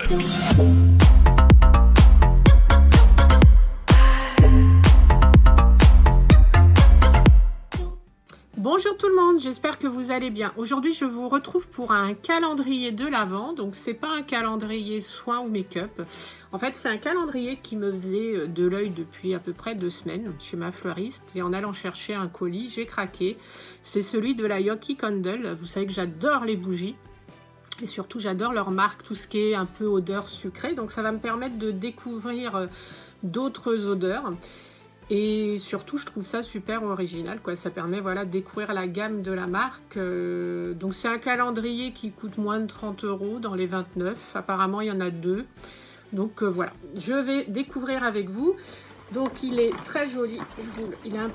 Bonjour tout le monde, j'espère que vous allez bien. Aujourd'hui, je vous retrouve pour un calendrier de l'Avent. Donc, c'est pas un calendrier soin ou make-up. En fait, c'est un calendrier qui me faisait de l'œil depuis à peu près 2 semaines chez ma fleuriste. Et en allant chercher un colis, j'ai craqué. C'est celui de la Yoki Candle. Vous savez que j'adore les bougies. Et surtout, j'adore leur marque, tout ce qui est un peu odeur sucrée. Donc, ça va me permettre de découvrir d'autres odeurs. Et surtout, je trouve ça super original, quoi. Ça permet, voilà, de découvrir la gamme de la marque. Donc, c'est un calendrier qui coûte moins de 30 € dans les 29. Apparemment, il y en a 2. Donc, voilà. Je vais découvrir avec vous. Donc, il est très joli. Il est un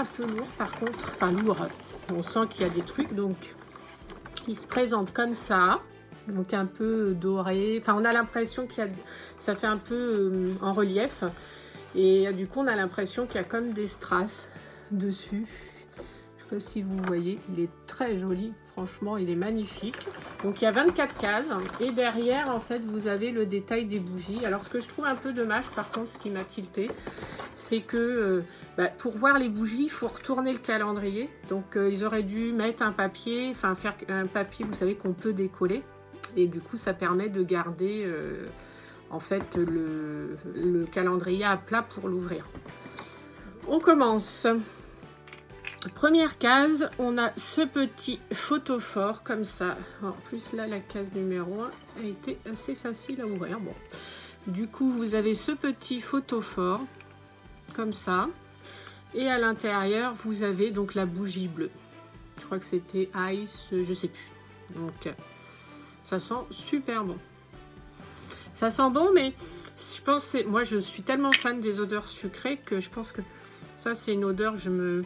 peu lourd, par contre. Enfin, lourd. On sent qu'il y a des trucs. Donc, il se présente comme ça. Donc, un peu doré. Enfin, on a l'impression qu'il y a... Ça fait un peu en relief. Et du coup, on a l'impression qu'il y a comme des strass dessus. Je ne sais pas si vous voyez, il est très joli. Franchement, il est magnifique. Donc, il y a 24 cases. Et derrière, en fait, vous avez le détail des bougies. Alors, ce que je trouve un peu dommage, par contre, ce qui m'a tilté, c'est que pour voir les bougies, il faut retourner le calendrier. Donc, ils auraient dû mettre un papier, enfin, faire un papier, vous savez, qu'on peut décoller. Et du coup, ça permet de garder... en fait, le calendrier à plat pour l'ouvrir. On commence. Première case, on a ce petit photophore comme ça. En plus, là, la case numéro 1 a été assez facile à ouvrir. Bon. Du coup, vous avez ce petit photophore comme ça. Et à l'intérieur, vous avez donc la bougie bleue. Je crois que c'était Ice, je sais plus. Donc, ça sent super bon. Ça sent bon, mais je pense que moi, je suis tellement fan des odeurs sucrées que je pense que ça, c'est une odeur que je me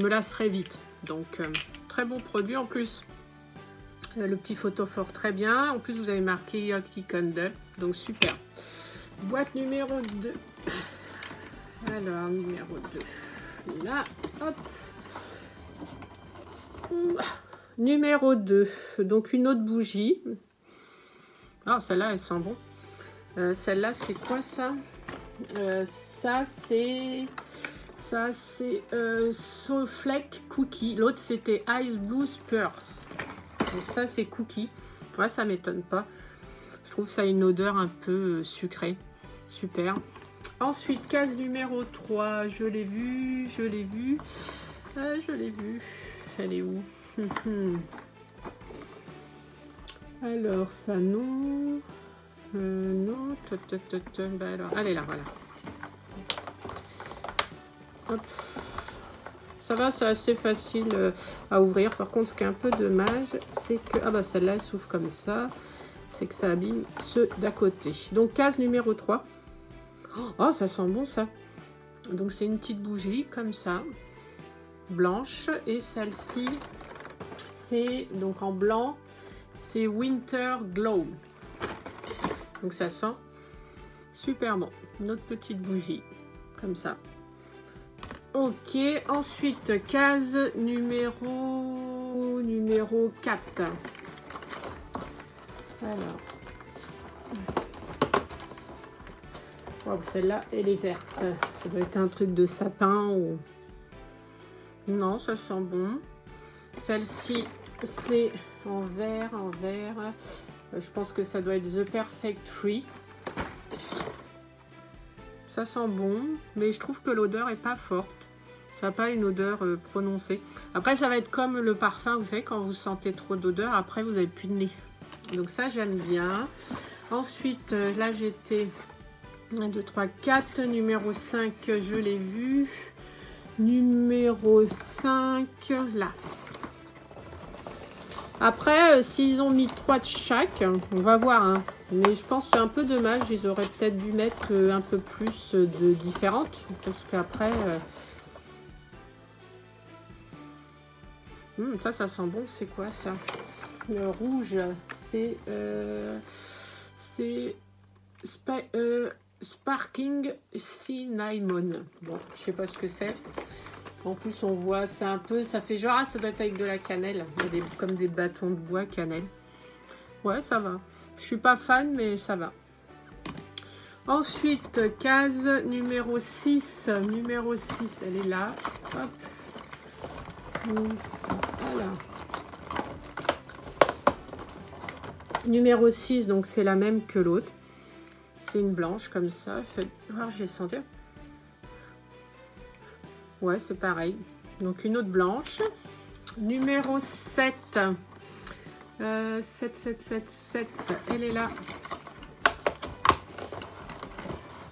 lasserai vite. Donc, très bon produit. En plus, le petit photophore, très bien. En plus, vous avez marqué Yoki Candle. Donc, super. Boîte numéro 2. Alors, numéro 2. Là, hop. Numéro 2. Donc, une autre bougie. Ah, celle-là, elle sent bon. Celle-là, c'est quoi ça? Ça, c'est Snowflake Cookie. L'autre, c'était Ice Blue Spurs. Donc ça, c'est Cookie. Ouais, ça m'étonne pas. Je trouve ça a une odeur un peu sucrée. Super. Ensuite, case numéro 3. Je l'ai vue. Je l'ai vue. Je l'ai vue. Elle est où? Alors, ça, non... non, bah alors, allez là, voilà. Hop. Ça va, c'est assez facile à ouvrir. Par contre, ce qui est un peu dommage, c'est que... Ah bah celle-là, elle s'ouvre comme ça. C'est que ça abîme ceux d'à côté. Donc, case numéro 3. Oh, ça sent bon, ça. Donc, c'est une petite bougie, comme ça. Blanche. Et celle-ci, c'est donc en blanc. C'est Winter Glow. Donc ça sent super bon. Une autre petite bougie, comme ça. Ok, ensuite, case numéro 4. Alors. Wow, celle-là, elle est verte. Ça doit être un truc de sapin ou... Non, ça sent bon. Celle-ci, c'est en vert, je pense que ça doit être The Perfect Free. Ça sent bon, mais je trouve que l'odeur est pas forte. Ça n'a pas une odeur prononcée. Après, ça va être comme le parfum, vous savez, quand vous sentez trop d'odeur, après vous n'avez plus de nez. Donc ça, j'aime bien. Ensuite, là, j'étais 1, 2, 3, 4. Numéro 5, je l'ai vu. Numéro 5, là. Après, s'ils ont mis 3 de chaque, on va voir. Hein. Mais je pense que c'est un peu dommage. Ils auraient peut-être dû mettre un peu plus de différentes. Parce qu'après... ça sent bon. C'est quoi ça? Le rouge, c'est Sparking Cinnamon. Bon, je sais pas ce que c'est. En plus, on voit, c'est un peu, ça fait genre, ça doit être avec de la cannelle. Il y a comme des bâtons de bois cannelle. Ouais, ça va. Je suis pas fan, mais ça va. Ensuite, case numéro 6. Numéro 6, elle est là. Hop. Voilà. Numéro 6, donc c'est la même que l'autre. C'est une blanche comme ça. Alors, je vais sentir. Ouais, c'est pareil. Donc une autre blanche. Numéro 7. 7, 7, 7, 7. Elle est là.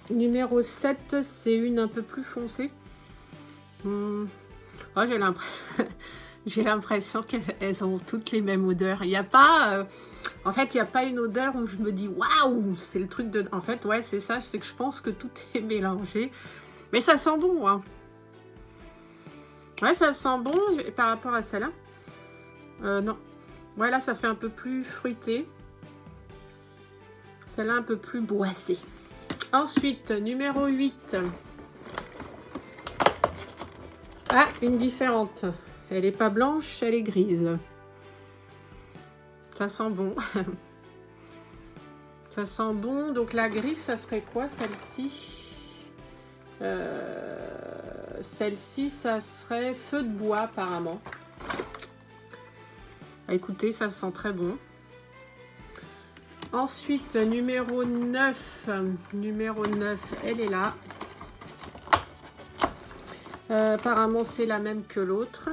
Numéro 7, c'est une un peu plus foncée. Oh, j'ai l'impression qu'elles ont toutes les mêmes odeurs. Il n'y a pas... En fait, il n'y a pas une odeur où je me dis waouh, c'est le truc de... En fait, ouais, c'est ça, c'est que je pense que tout est mélangé. Mais ça sent bon, hein. Ouais, ça sent bon par rapport à celle-là. Non. Ouais, là, ça fait un peu plus fruité. Celle-là, un peu plus boisée. Ensuite, numéro 8. Ah, une différente. Elle n'est pas blanche, elle est grise. Ça sent bon. Ça sent bon. Donc la grise, ça serait quoi celle-ci? Celle-ci, ça serait feu de bois apparemment. Écoutez, ça sent très bon. Ensuite, numéro 9. Numéro 9, elle est là. Apparemment, c'est la même que l'autre.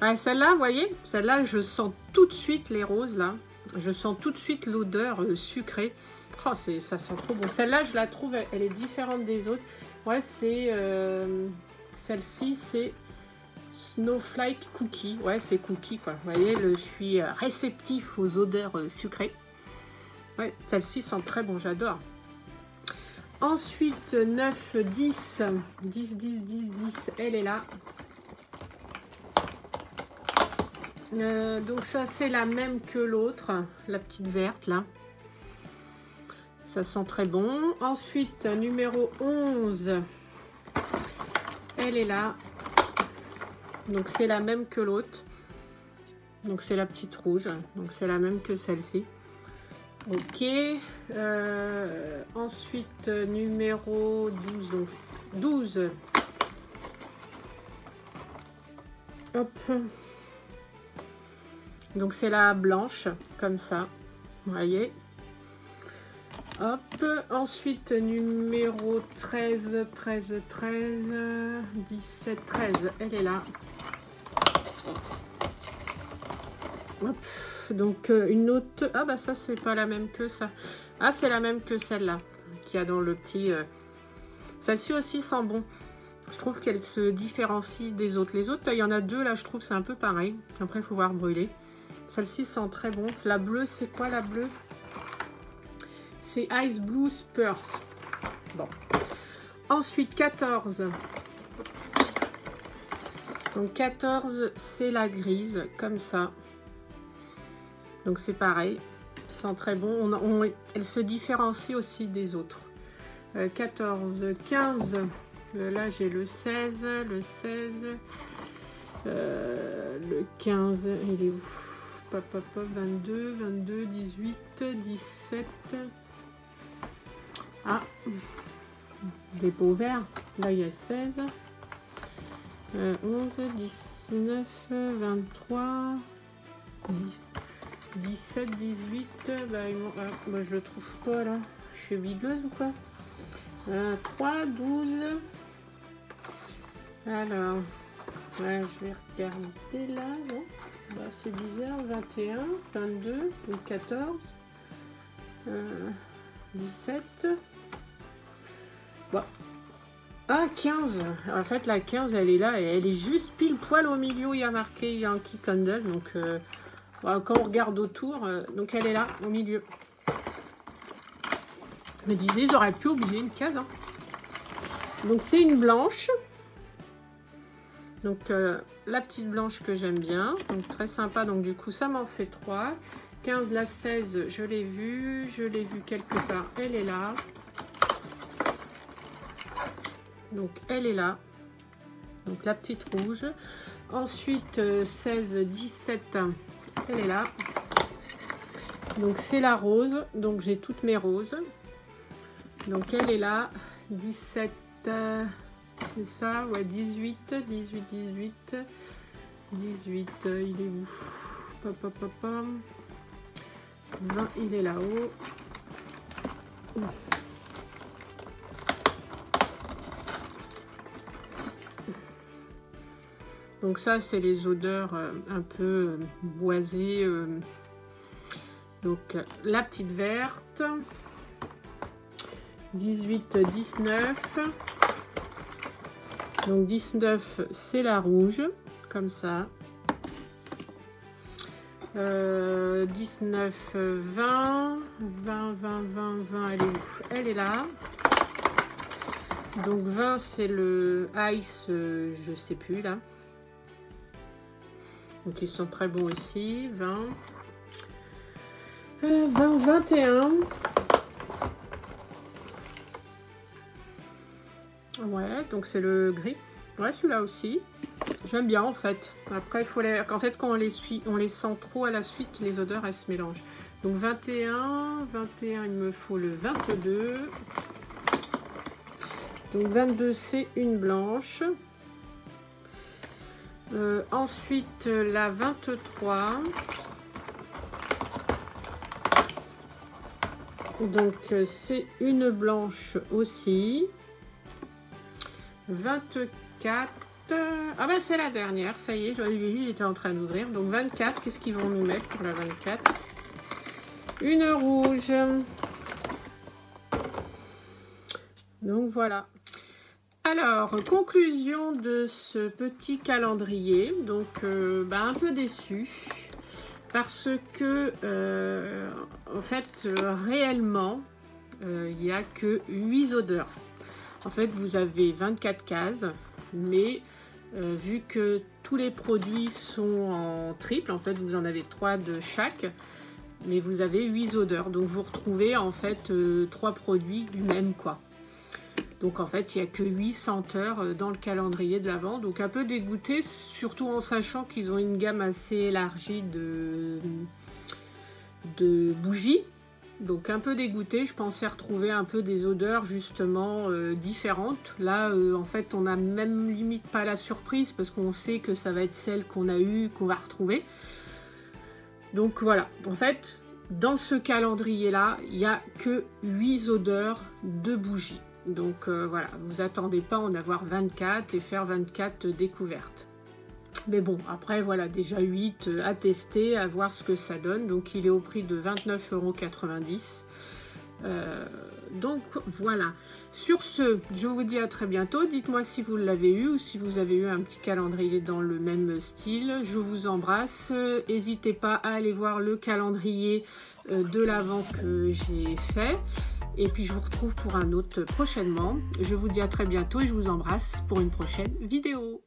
Ah, celle-là, vous voyez, celle-là, je sens tout de suite les roses, là. Je sens tout de suite l'odeur sucrée. Oh, ça sent trop bon. Celle-là, je la trouve, elle est différente des autres. Ouais, c'est... celle-ci, c'est Snowflake Cookie. Ouais, c'est cookie, quoi. Vous voyez, je suis réceptif aux odeurs sucrées. Ouais, celle-ci sent très bon, j'adore. Ensuite, 9, 10. 10, 10, 10, 10. Elle est là. Donc ça, c'est la même que l'autre. La petite verte, là. Ça sent très bon. Ensuite, numéro 11. Elle est là. Donc, c'est la même que l'autre. Donc, c'est la petite rouge. Donc, c'est la même que celle-ci. Ok. Ensuite, numéro 12. Donc, 12. Hop. Donc, c'est la blanche, comme ça. Vous voyez. Hop. Ensuite, numéro 13, 13, 13, 17, 13. Elle est là. Hop. Donc, une autre... Ah, bah ça, c'est pas la même que ça. Ah, c'est la même que celle-là, qu'il y a dans le petit... Celle-ci aussi sent bon. Je trouve qu'elle se différencie des autres. Les autres, il y en a deux, là, je trouve, c'est un peu pareil. Après, il faut voir brûler. Celle-ci sent très bon. La bleue, c'est quoi, la bleue? C'est Ice Blue Spurs. Bon. Ensuite, 14. Donc, 14, c'est la grise, comme ça. Donc, c'est pareil. Ça sent très bon. Elle se différencie aussi des autres. 14, 15. Là, j'ai le 16. Le 16. Le 15. Il est où? Pop, pop, pop. 22, 22, 18, 17. Ah, je l'ai pas ouvert. Là, il y a 16, 11, 19, 23, 17, 18. Bah, moi, je le trouve pas là. Je suis bigueuse ou quoi? 3, 12. Alors, ouais, je vais regarder là. Non, bah, c'est bizarre. 21, 22, ou 14, 17. Bon. Ah, 15. En fait, la 15, elle est là. Et elle est juste pile poil au milieu. Il y a marqué Yankee Candle. Donc, quand on regarde autour, donc elle est là, au milieu. Je me disais, j'aurais pu oublier une case. Hein. Donc, c'est une blanche. Donc, la petite blanche que j'aime bien. Donc, très sympa. Donc, du coup, ça m'en fait 3. 15, la 16, je l'ai vue. Je l'ai vue quelque part. Elle est là. Donc, elle est là. Donc, la petite rouge. Ensuite, 16, 17. Elle est là. Donc c'est la rose, donc j'ai toutes mes roses. Donc elle est là, 17, c'est ça, ouais, 18, il est où? Pop, pop, pop, pop. 20, il est là-haut. Donc ça, c'est les odeurs un peu boisées. Donc la petite verte. 18, 19. Donc 19, c'est la rouge, comme ça. 19, 20, 20, 20, elle est où? Elle est là. Donc 20, c'est le ice, je sais plus là. Donc ils sont très bons ici. 20, 20, 21. Ouais, donc c'est le gris. Ouais, celui-là aussi. J'aime bien en fait. Après, il faut les... en fait, quand on les sent trop à la suite, les odeurs elles se mélangent. Donc 21, 21, il me faut le 22. Donc 22, c'est une blanche. Ensuite, la 23. Donc c'est une blanche aussi. 24. Ah ben c'est la dernière, ça y est, j'étais en train d'ouvrir. Donc 24, qu'est-ce qu'ils vont nous mettre pour la 24? Une rouge. Donc voilà. Alors, conclusion de ce petit calendrier. Donc un peu déçue. Parce que, en fait, réellement, il n'y a que 8 odeurs. En fait, vous avez 24 cases, mais vu que tous les produits sont en triple, en fait, vous en avez 3 de chaque, mais vous avez 8 odeurs. Donc, vous retrouvez en fait 3 produits du même, quoi. Donc, en fait, il n'y a que 8 senteurs dans le calendrier de l'Avent. Donc, un peu dégoûté, surtout en sachant qu'ils ont une gamme assez élargie de bougies. Donc un peu dégoûté, je pensais retrouver un peu des odeurs justement différentes. Là en fait on n'a même limite pas la surprise parce qu'on sait que ça va être celle qu'on a eue, qu'on va retrouver. Donc voilà, en fait dans ce calendrier là, il n'y a que 8 odeurs de bougies. Donc voilà, vous attendez pas en avoir 24 et faire 24 découvertes. Mais bon, après, voilà, déjà 8 à tester, à voir ce que ça donne. Donc, il est au prix de 29,90 €. Donc, voilà. Sur ce, je vous dis à très bientôt. Dites-moi si vous l'avez eu ou si vous avez eu un petit calendrier dans le même style. Je vous embrasse. N'hésitez pas à aller voir le calendrier de l'Avent que j'ai fait. Et puis, je vous retrouve pour un autre prochainement. Je vous dis à très bientôt et je vous embrasse pour une prochaine vidéo.